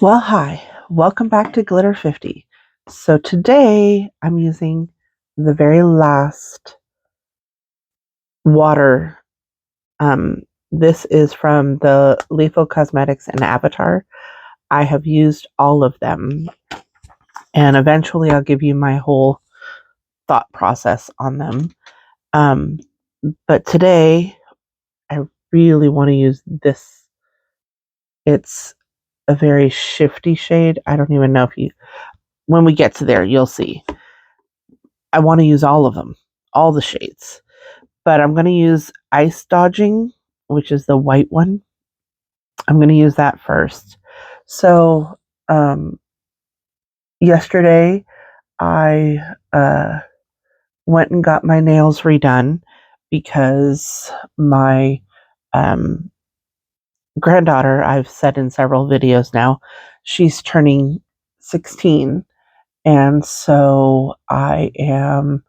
Well, hi, welcome back to Glitter 50. So today I'm using the very last water. Um, this is from the Lethal Cosmetics and Avatar. I have used all of them, and eventually I'll give you my whole thought process on them. Um, but today I really want to use this. It's a very shifty shade. I don't even know if when we get to there, you'll see. I want to use all of them, all the shades. But I'm going to use Ice Dodging, which is the white one. I'm going to use that first. So, yesterday I went and got my nails redone because my um, granddaughter, I've said in several videos now, she's turning 16. And so I am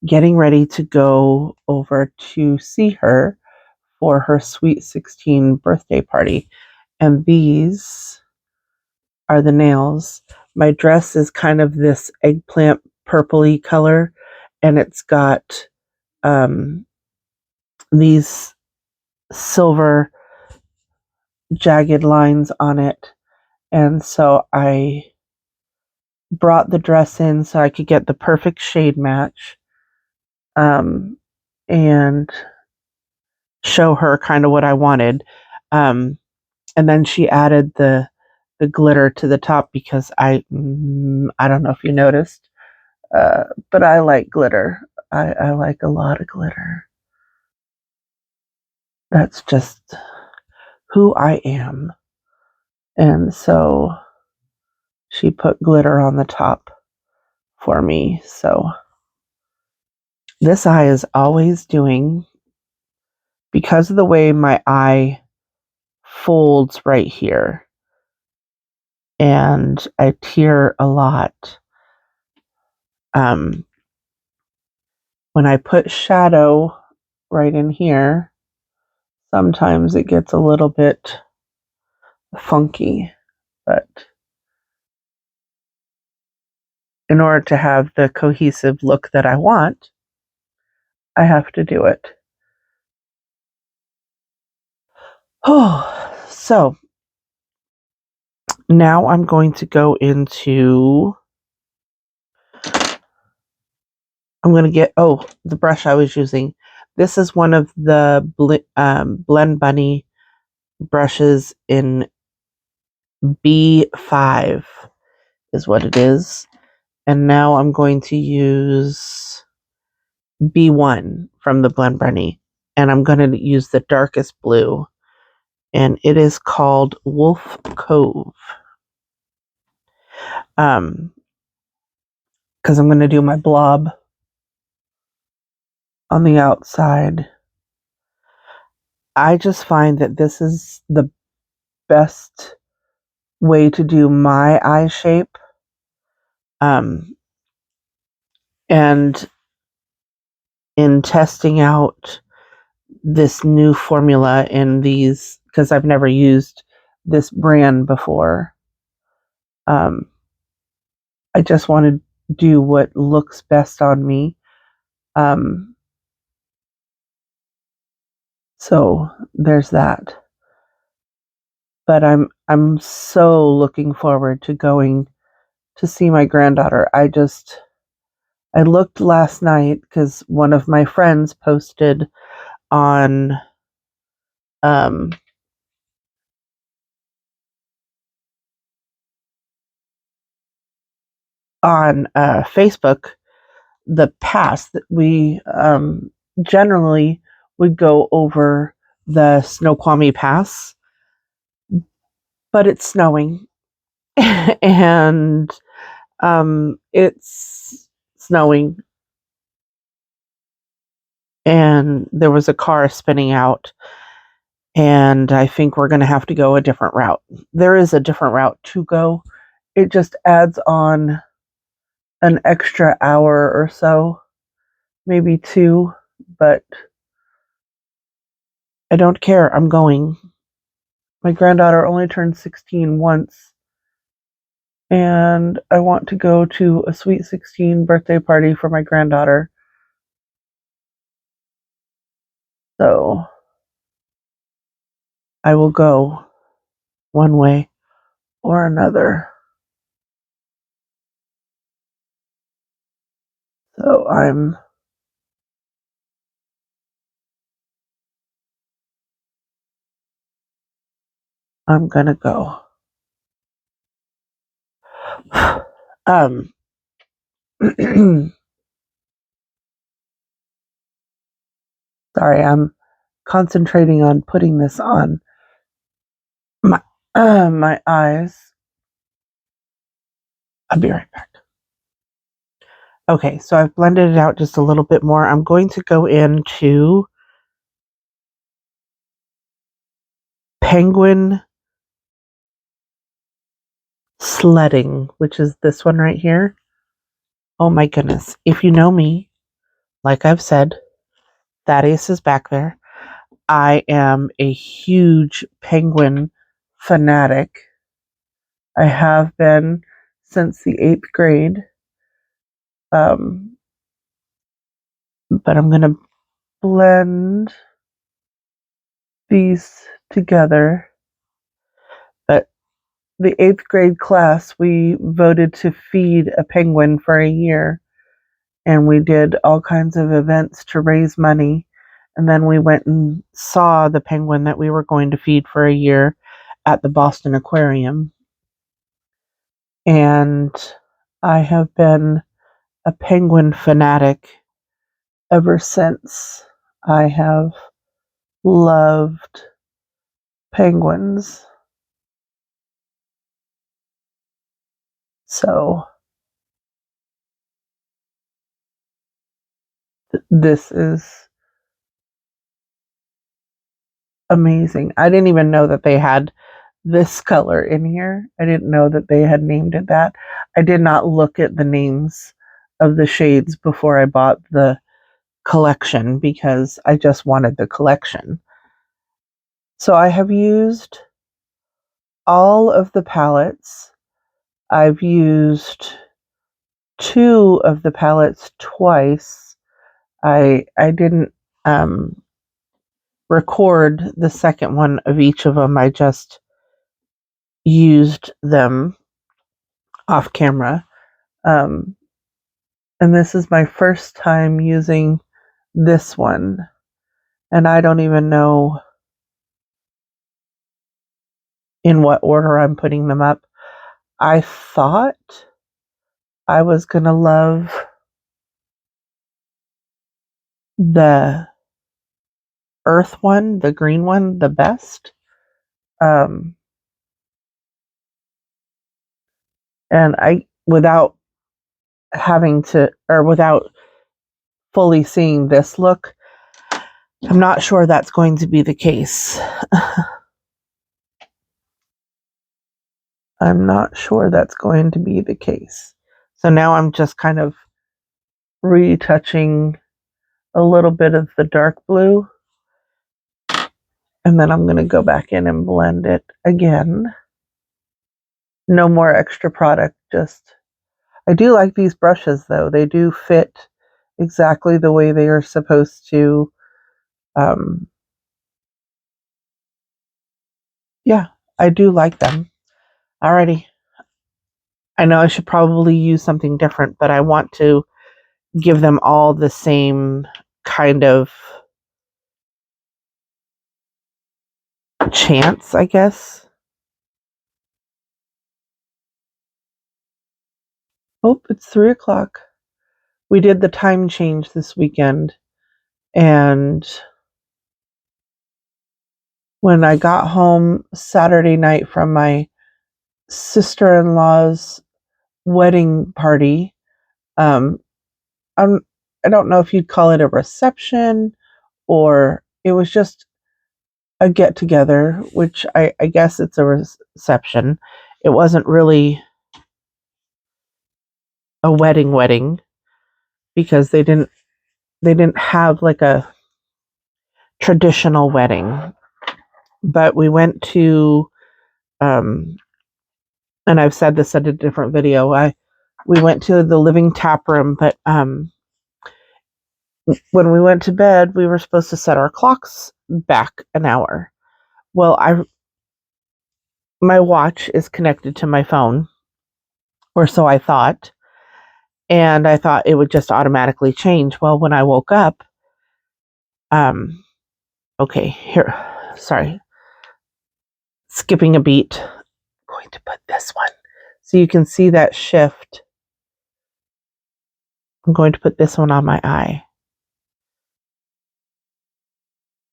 getting ready to go over to see her for her Sweet 16 birthday party. And these are the nails. My dress is kind of this eggplant purpley color, and it's got these silver jagged lines on it. And so I brought the dress in so I could get the perfect shade match, and show her kind of what I wanted. And then she added the glitter to the top because I don't know if you noticed, but I like glitter. I like a lot of glitter. That's just who I am. And so she put glitter on the top for me. So this eye is always doing, because of the way my eye folds right here, and I tear a lot. When I put shadow right in here, sometimes it gets a little bit funky, but in order to have the cohesive look that I want, I have to do it. Oh, so now I'm going to go into, I'm going to get, the brush I was using. This is one of the Blend Bunny brushes in B5 is what it is. And now I'm going to use B1 from the Blend Bunny. And I'm going to use the darkest blue. And it is called Wolf Cove. Because I'm going to do my blob on the outside. I just find that this is the best way to do my eye shape. And in testing out this new formula in these, because I've never used this brand before, I just want to do what looks best on me. So there's that. But I'm so looking forward to going to see my granddaughter. I looked last night because one of my friends posted on um, Facebook the past that we generally would go over the Snoqualmie Pass, but it's snowing and it's snowing, and there was a car spinning out, and I think we're going to have to go a different route. There is a different route to go. It just adds on an extra hour or so, maybe two, but I don't care. I'm going. My granddaughter only turned 16 once, and I want to go to a Sweet 16 birthday party for my granddaughter. So I will go one way or another. So I'm gonna go. um Sorry, I'm concentrating on putting this on my my eyes. I'll be right back. Okay, so I've blended it out just a little bit more. I'm going to go into Penguin Sledding, which is this one right here. Oh my goodness. If you know me, like I've said, Thaddeus is back there. I am a huge penguin fanatic. I have been since the 8th grade. But I'm going to blend these together. But the 8th grade class, we voted to feed a penguin for a year. And we did all kinds of events to raise money. And then we went and saw the penguin that we were going to feed for a year at the Boston Aquarium. And I have been a penguin fanatic ever since. I have loved penguins. So this is amazing. I didn't even know that they had this color in here. I didn't know that they had named it that. I did not look at the names of the shades before I bought the collection because I just wanted the collection. So I have used all of the palettes. I've used 2 of the palettes twice. I didn't record the second one of each of them. I just used them off camera. And this is my first time using this one. And I don't even know in what order I'm putting them up. I thought I was going to love the earth one, the green one, the best. And without fully seeing this look, I'm not sure that's going to be the case. I'm not sure that's going to be the case. So now I'm just kind of retouching a little bit of the dark blue. And then I'm going to go back in and blend it again. No more extra product, I do like these brushes though. They do fit exactly the way they are supposed to. Yeah, I do like them. Alrighty. I know I should probably use something different, but I want to give them all the same kind of chance, I guess. Oh, it's 3 o'clock. We did the time change this weekend, and when I got home Saturday night from my sister-in-law's wedding party, um, I don't know if you'd call it a reception or it was just a get together, which I guess it's a reception. It wasn't really a wedding because they didn't have like a traditional wedding. But we went to and I've said this in a different video, we went to the living tap room, but when we went to bed, we were supposed to set our clocks back an hour. Well, my watch is connected to my phone, or so I thought, and I thought it would just automatically change. Well, when I woke up, okay, here, sorry, skipping a beat. I'm going to put this one so you can see that shift. I'm going to put this one on my eye.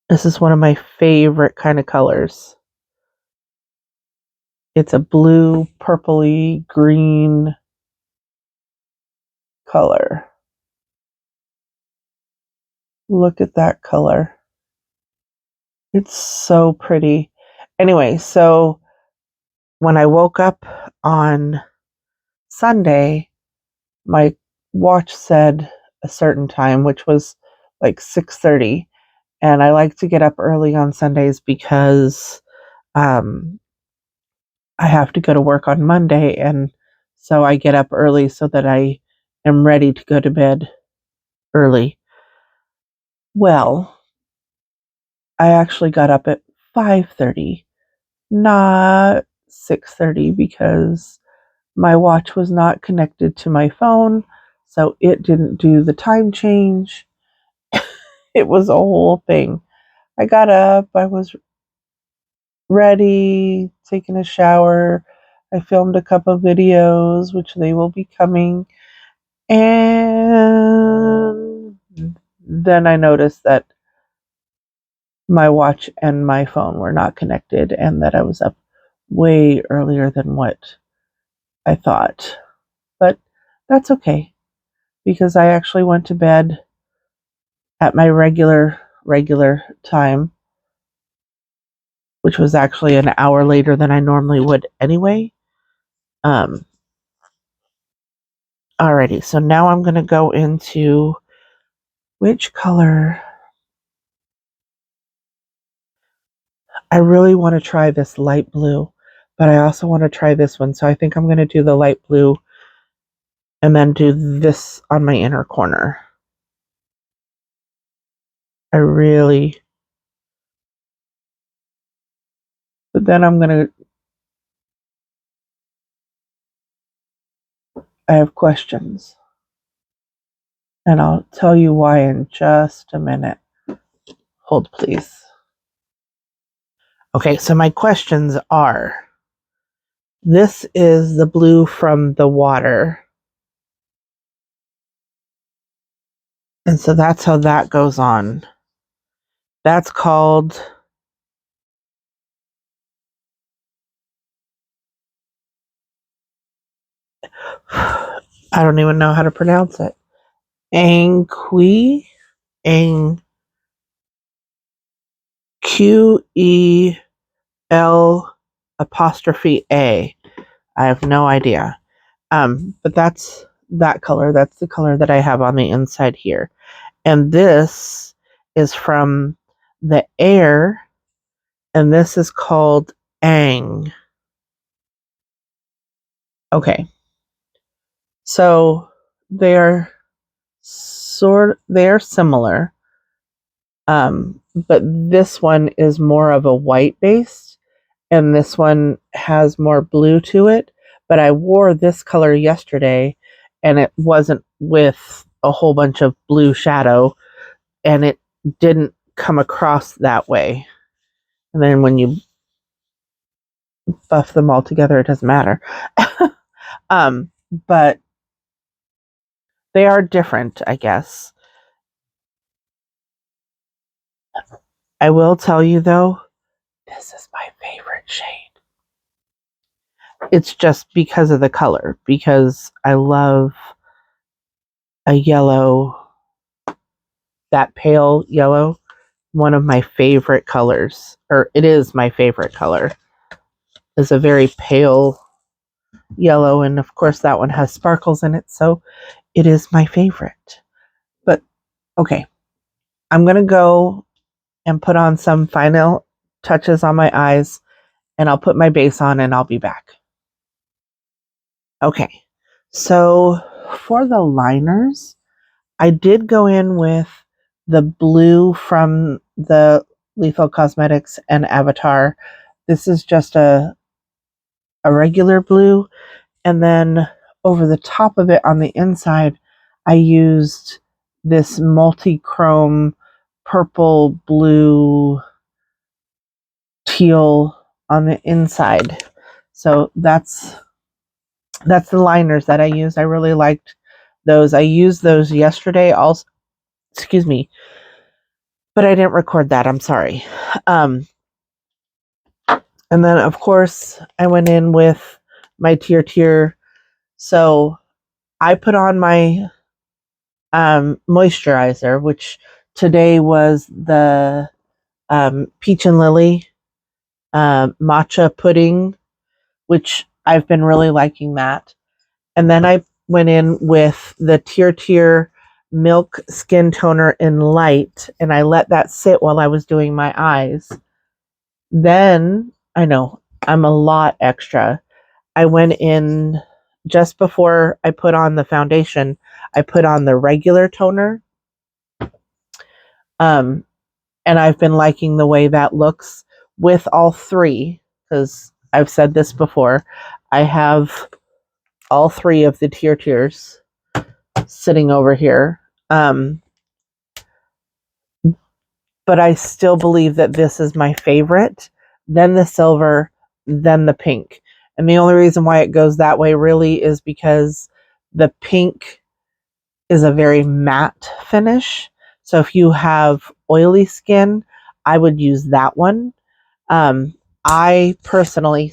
This is one of my favorite kind of colors. It's a blue, purpley, green color. Look at that color. It's so pretty. Anyway, so when I woke up on Sunday, my watch said a certain time, which was like 6:30. And I like to get up early on Sundays because I have to go to work on Monday. And so I get up early so that I am ready to go to bed early. Well, I actually got up at 5:30, not 6:30, because my watch was not connected to my phone, so it didn't do the time change. It was a whole thing. I got up, I was ready, taking a shower. I filmed a couple videos, which they will be coming. And then I noticed that my watch and my phone were not connected and that I was up way earlier than what I thought. But that's okay, because I actually went to bed at my regular time, which was actually an hour later than I normally would anyway. Alrighty, so now I'm going to go into which color. I really want to try this light blue, but I also want to try this one. So I think I'm going to do the light blue and then do this on my inner corner. But then I have questions. And I'll tell you why in just a minute. Hold, please. Okay, so my questions are, this is the blue from the water. And so that's how that goes on. That's called, I don't even know how to pronounce it. Anqui? QEL apostrophe A. I have no idea. But that's that color. That's the color that I have on the inside here. And this is from the air, and this is called Ang. Okay. So they're similar. But this one is more of a white base, and this one has more blue to it. But I wore this color yesterday, and it wasn't with a whole bunch of blue shadow, and it didn't come across that way. And then when you buff them all together, it doesn't matter. But they are different, I guess. I will tell you though, this is my favorite shade. It's just because of the color, because I love a yellow, that pale yellow, one of my favorite colors, or it is my favorite color, is a very pale yellow, and of course that one has sparkles in it, so it is my favorite. But okay, I'm gonna go and put on some final touches on my eyes, and I'll put my base on and I'll be back. Okay, so for the liners, I did go in with the blue from the Lethal Cosmetics and Avatar. This is just a regular blue, and then over the top of it on the inside, I used this multi-chrome purple, blue, teal on the inside. So that's the liners that I used. I really liked those. I used those yesterday also, excuse me, but I didn't record that. I'm sorry. And then of course I went in with my Tier. So I put on my moisturizer, which today was the peach and lily matcha pudding, which I've been really liking that. And then I went in with the Tier Milk Skin Toner in Light, and I let that sit while I was doing my eyes. Then, I know, I'm a lot extra. I went in just before I put on the foundation, I put on the regular toner. Um, and I've been liking the way that looks with all three, because I've said this before. I have all three of the Tiers sitting over here. But I still believe that this is my favorite, then the silver, then the pink. And the only reason why it goes that way really is because the pink is a very matte finish. So if you have oily skin, I would use that one. Um, I personally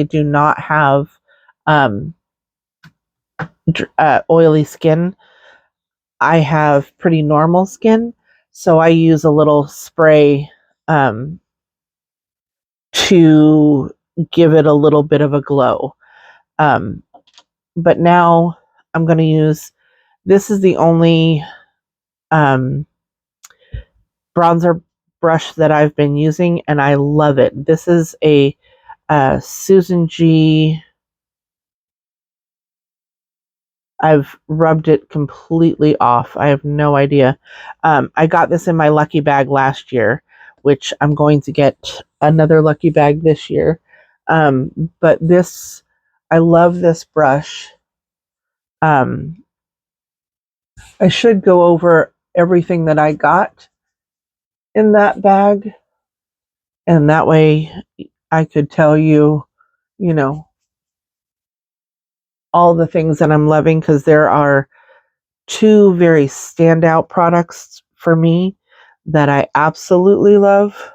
do not have um, oily skin. I have pretty normal skin, so I use a little spray um, to give it a little bit of a glow. Um, but now I'm going to use, this is the only um, bronzer brush that I've been using, and I love it. This is a Susan G. I've rubbed it completely off. I have no idea. I got this in my lucky bag last year, which I'm going to get another lucky bag this year. But this, I love this brush. Um, I should go over everything that I got in that bag, and that way I could tell you, you know, all the things that I'm loving, because there are two very standout products for me that I absolutely love.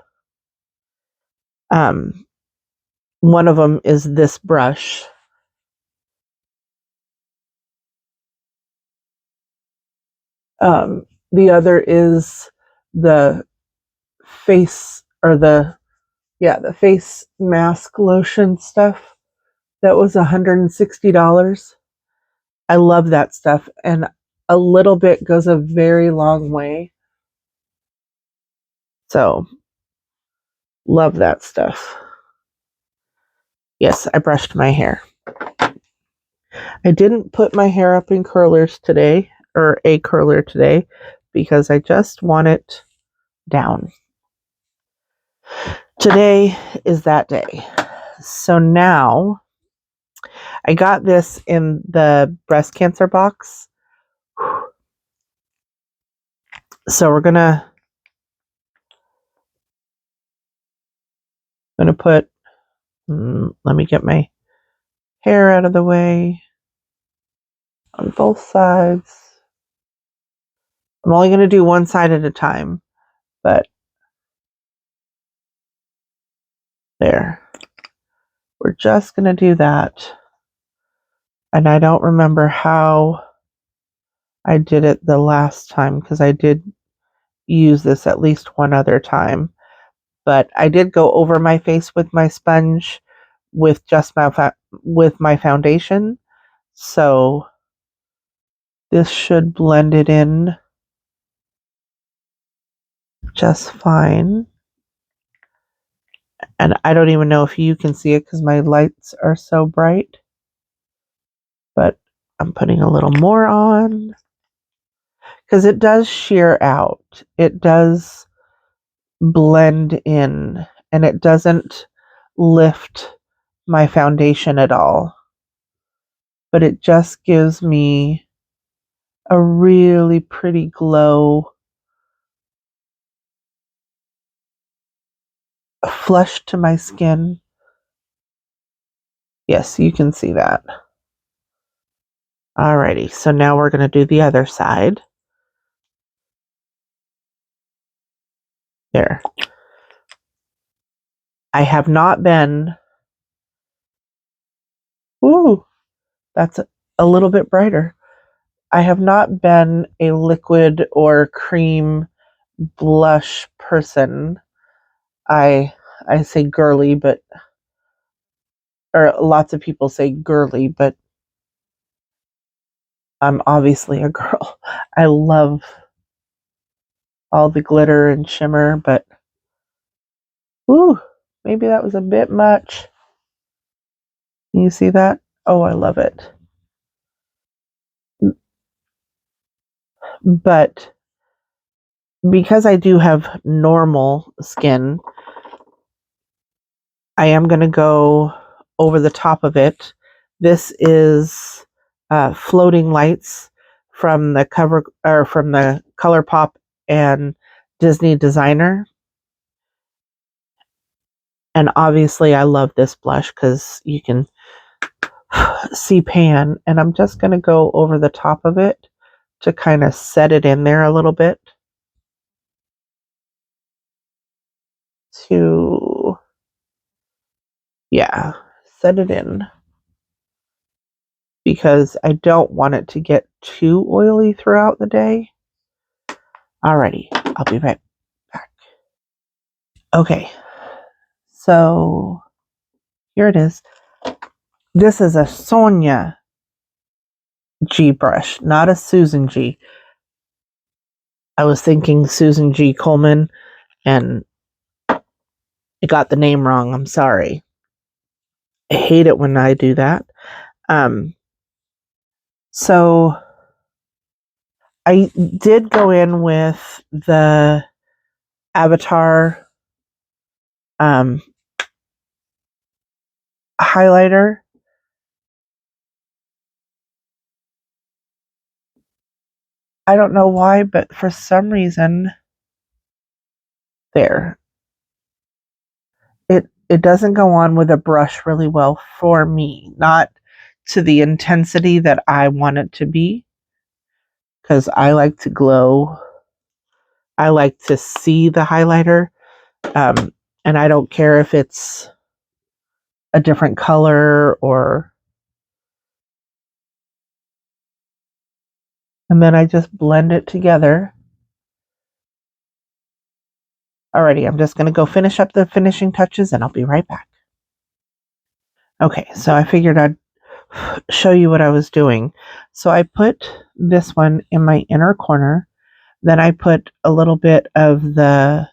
Um, One of them is this brush. The other is the face or the face mask lotion stuff that was $160. I love that stuff, and a little bit goes a very long way. So, love that stuff. Yes, I brushed my hair. I didn't put my hair up in curlers today, or a curler today, because I just want it down. Today is that day. So now I got this in the breast cancer box. So we're gonna put, let me get my hair out of the way on both sides. I'm only going to do one side at a time, but there. We're just going to do that. And I don't remember how I did it the last time, because I did use this at least one other time. But I did go over my face with my sponge with just with my foundation. So this should blend it in just fine. And I don't even know if you can see it because my lights are so bright. but I'm putting a little more on because it does sheer out. It does blend in, and it doesn't lift my foundation at all, but it just gives me a really pretty glow, flush to my skin. Yes, you can see that. Alrighty, so now we're going to do the other side. There. I have not been... Ooh, that's a little bit brighter. I have not been a liquid or cream blush person. I say girly, but... Or lots of people say girly, but I'm obviously a girl. I love all the glitter and shimmer, but... Ooh, maybe that was a bit much. Can you see that? Oh, I love it. But because I do have normal skin, I am going to go over the top of it. This is Floating Lights from the cover, or from the ColourPop and Disney Designer. And obviously I love this blush because you can see pan, and I'm just going to go over the top of it to kind of set it in there a little bit to, yeah, set it in, because I don't want it to get too oily throughout the day. Alrighty, I'll be right back. Okay, so here it is. This is a Sonia G brush, not a Susan G. I was thinking Susan G. Coleman, and I got the name wrong. I'm sorry. I hate it when I do that. So I did go in with the Avatar highlighter. I don't know why, but for some reason, there, it doesn't go on with a brush really well for me, not to the intensity that I want it to be, because I like to glow. I like to see the highlighter, and I don't care if it's a different color or... And then I just blend it together. Alrighty, I'm just going to go finish up the finishing touches, and I'll be right back. Okay, so I figured I'd show you what I was doing. So I put this one in my inner corner. Then I put a little bit of the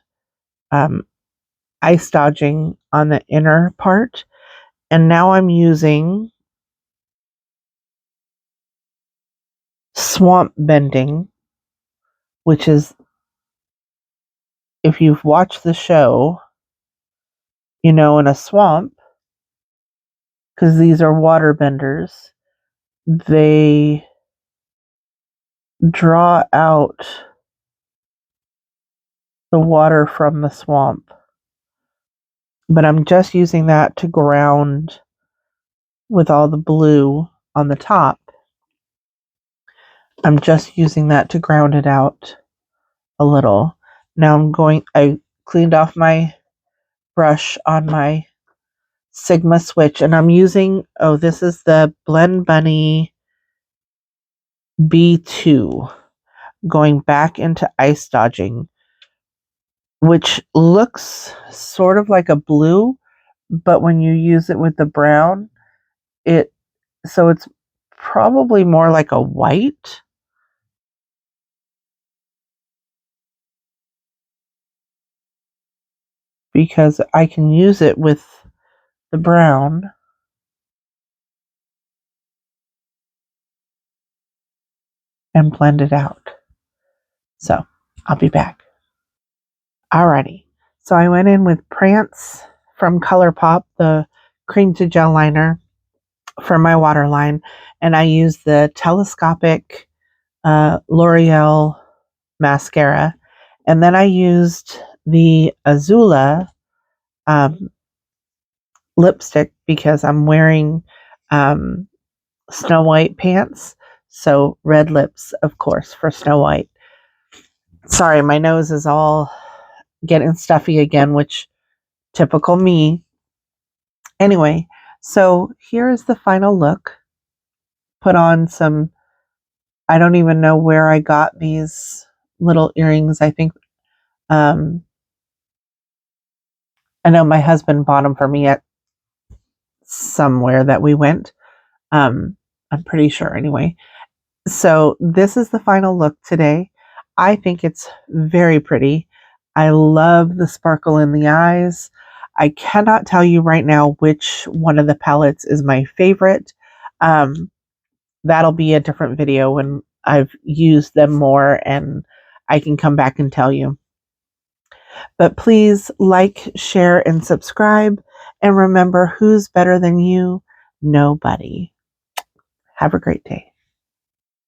ice dodging on the inner part. And now I'm using Swamp Bending, which is, if you've watched the show, you know, in a swamp, because these are water benders, they draw out the water from the swamp. But I'm just using that to ground with all the blue on the top. I'm just using that to ground it out a little. Now I cleaned off my brush on my Sigma switch, and I'm using, this is the Blend Bunny B2, going back into ice dodging, which looks sort of like a blue, but when you use it with the brown, so it's probably more like a white. Because I can use it with the brown. and blend it out. So I'll be back. Alrighty. So I went in with Prance from ColourPop, the cream to gel liner for my waterline, and I used the telescopic L'Oreal mascara, and then I used the Azula lipstick because I'm wearing Snow White pants, so red lips, of course, for Snow White. Sorry, my nose is all getting stuffy again, which typical me. Anyway, so here is the final look. Put on some, I don't even know where I got these little earrings. I think, I know my husband bought them for me at somewhere that we went. I'm pretty sure anyway. So this is the final look today. I think it's very pretty. I love the sparkle in the eyes. I cannot tell you right now which one of the palettes is my favorite. That'll be a different video when I've used them more and I can come back and tell you. But please like, share, and subscribe. And remember, who's better than you? Nobody. Have a great day.